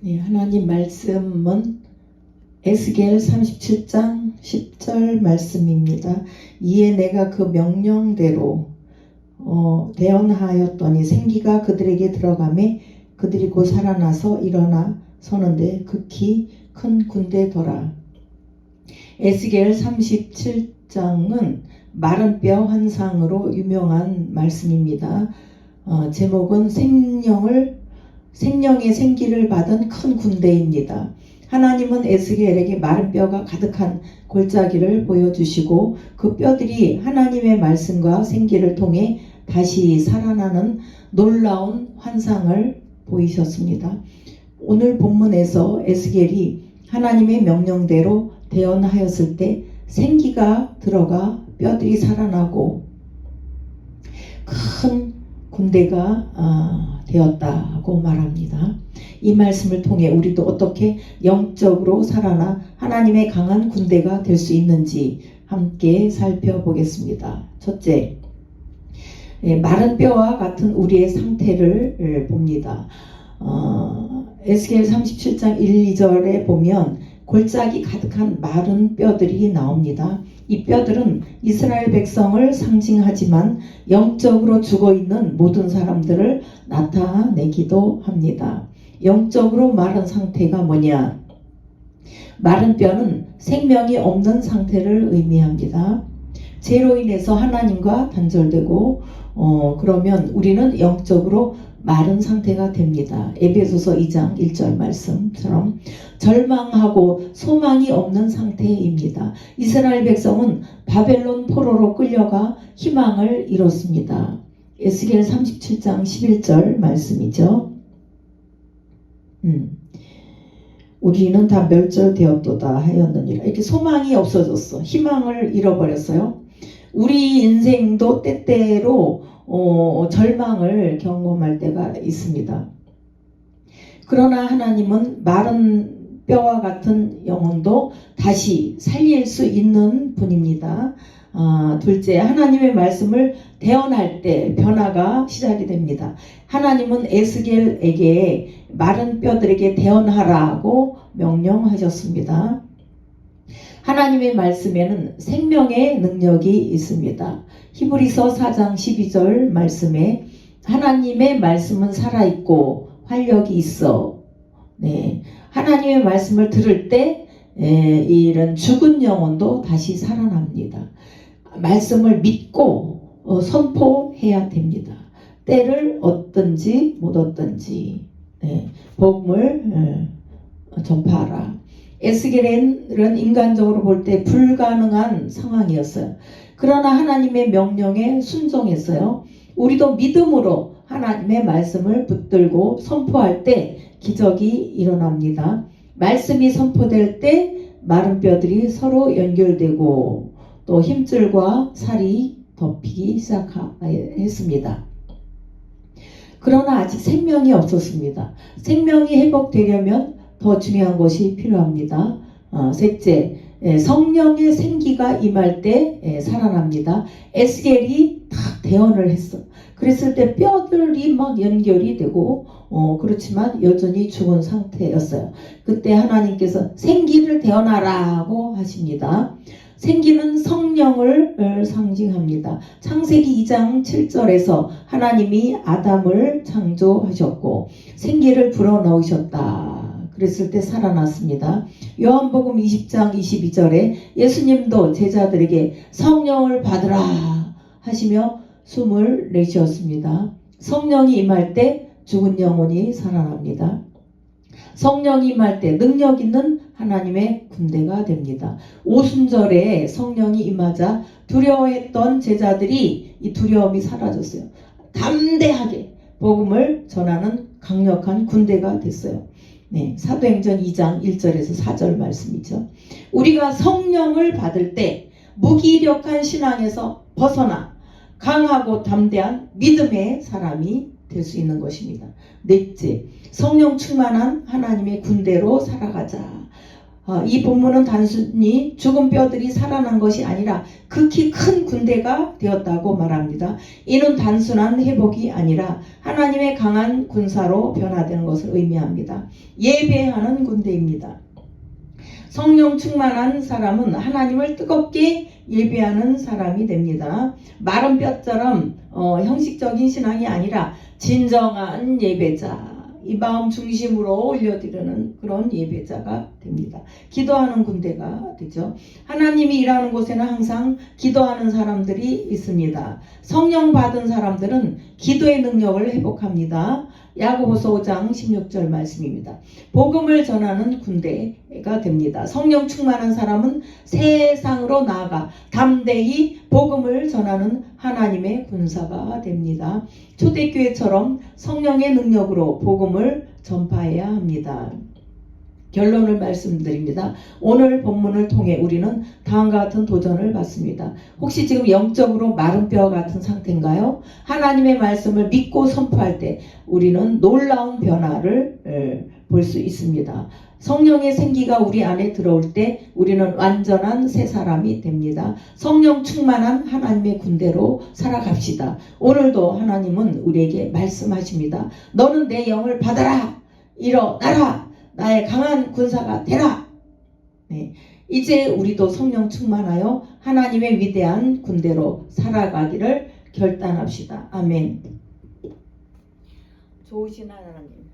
네, 하나님 말씀은 에스겔 37장 10절 말씀입니다. 이에 내가 그 명령대로 대언하였더니 생기가 그들에게 들어가매 그들이 곧 살아나서 일어나 서는데 극히 큰 군대더라. 에스겔 37장은 마른 뼈 환상으로 유명한 말씀입니다. 제목은 생명의 생기를 받은 큰 군대입니다. 하나님은 에스겔에게 마른 뼈가 가득한 골짜기를 보여주시고 그 뼈들이 하나님의 말씀과 생기를 통해 다시 살아나는 놀라운 환상을 보이셨습니다. 오늘 본문에서 에스겔이 하나님의 명령대로 대언하였을 때 생기가 들어가 뼈들이 살아나고 큰 군대가 되었다고 말합니다. 이 말씀을 통해 우리도 어떻게 영적으로 살아나 하나님의 강한 군대가 될 수 있는지 함께 살펴보겠습니다. 첫째, 마른 뼈와 같은 우리의 상태를 봅니다. 에스겔 37장 1, 2절에 보면 골짜기 가득한 마른 뼈들이 나옵니다. 이 뼈들은 이스라엘 백성을 상징하지만 영적으로 죽어있는 모든 사람들을 나타내기도 합니다. 영적으로 마른 상태가 뭐냐? 마른 뼈는 생명이 없는 상태를 의미합니다. 죄로 인해서 하나님과 단절되고 그러면 우리는 영적으로 마른 상태가 됩니다. 에베소서 2장 1절 말씀처럼 절망하고 소망이 없는 상태입니다. 이스라엘 백성은 바벨론 포로로 끌려가 희망을 잃었습니다. 에스겔 37장 11절 말씀이죠. 우리는 다 멸절되었도다 하였느니라. 이렇게 소망이 없어졌어. 희망을 잃어버렸어요. 우리 인생도 때때로 절망을 경험할 때가 있습니다. 그러나 하나님은 마른 뼈와 같은 영혼도 다시 살릴 수 있는 분입니다. 둘째, 하나님의 말씀을 대언할 때 변화가 시작이 됩니다. 하나님은 에스겔에게 마른 뼈들에게 대언하라고 명령하셨습니다. 하나님의 말씀에는 생명의 능력이 있습니다. 히브리서 4장 12절 말씀에 하나님의 말씀은 살아있고 활력이 있어. 네, 하나님의 말씀을 들을 때 이런 죽은 영혼도 다시 살아납니다. 말씀을 믿고 선포해야 됩니다. 때를 얻든지 못 얻든지 복음을 전파하라. 에스겔은 인간적으로 볼 때 불가능한 상황이었어요. 그러나 하나님의 명령에 순종했어요. 우리도 믿음으로 하나님의 말씀을 붙들고 선포할 때 기적이 일어납니다. 말씀이 선포될 때 마른 뼈들이 서로 연결되고 또 힘줄과 살이 덮이기 시작했습니다. 그러나 아직 생명이 없었습니다. 생명이 회복되려면 더 중요한 것이 필요합니다. 셋째, 성령의 생기가 임할 때 살아납니다. 에스겔이 딱 대언을 했어. 그랬을 때 뼈들이 막 연결이 되고 그렇지만 여전히 죽은 상태였어요. 그때 하나님께서 생기를 대언하라고 하십니다. 생기는 성령을 상징합니다. 창세기 2장 7절에서 하나님이 아담을 창조하셨고 생기를 불어넣으셨다. 그랬을 때 살아났습니다. 요한복음 20장 22절에 예수님도 제자들에게 성령을 받으라 하시며 숨을 내쉬었습니다. 성령이 임할 때 죽은 영혼이 살아납니다. 성령이 임할 때 능력 있는 하나님의 군대가 됩니다. 오순절에 성령이 임하자 두려워했던 제자들이 이 두려움이 사라졌어요. 담대하게 복음을 전하는 강력한 군대가 됐어요. 네, 사도행전 2장 1절에서 4절 말씀이죠. 우리가 성령을 받을 때 무기력한 신앙에서 벗어나 강하고 담대한 믿음의 사람이 될 수 있는 것입니다. 넷째, 성령 충만한 하나님의 군대로 살아가자. 이 본문은 단순히 죽은 뼈들이 살아난 것이 아니라 극히 큰 군대가 되었다고 말합니다. 이는 단순한 회복이 아니라 하나님의 강한 군사로 변화되는 것을 의미합니다. 예배하는 군대입니다. 성령 충만한 사람은 하나님을 뜨겁게 예배하는 사람이 됩니다. 마른 뼈처럼 형식적인 신앙이 아니라 진정한 예배자, 이 마음 중심으로 올려드리는 그런 예배자가 됩니다. 기도하는 군대가 되죠. 하나님이 일하는 곳에는 항상 기도하는 사람들이 있습니다. 성령 받은 사람들은 기도의 능력을 회복합니다. 야고보서 5장 16절 말씀입니다. 복음을 전하는 군대가 됩니다. 성령 충만한 사람은 세상으로 나아가 담대히 복음을 전하는 하나님의 군사가 됩니다. 초대교회처럼 성령의 능력으로 복음을 전파해야 합니다. 결론을 말씀드립니다. 오늘 본문을 통해 우리는 다음과 같은 도전을 받습니다. 혹시 지금 영적으로 마른 뼈 같은 상태인가요? 하나님의 말씀을 믿고 선포할 때 우리는 놀라운 변화를 볼 수 있습니다. 성령의 생기가 우리 안에 들어올 때 우리는 완전한 새 사람이 됩니다. 성령 충만한 하나님의 군대로 살아갑시다. 오늘도 하나님은 우리에게 말씀하십니다. 너는 내 영을 받아라. 일어나라. 나의 강한 군사가 되라. 네. 이제 우리도 성령 충만하여 하나님의 위대한 군대로 살아가기를 결단합시다. 아멘. 좋으신 하나님.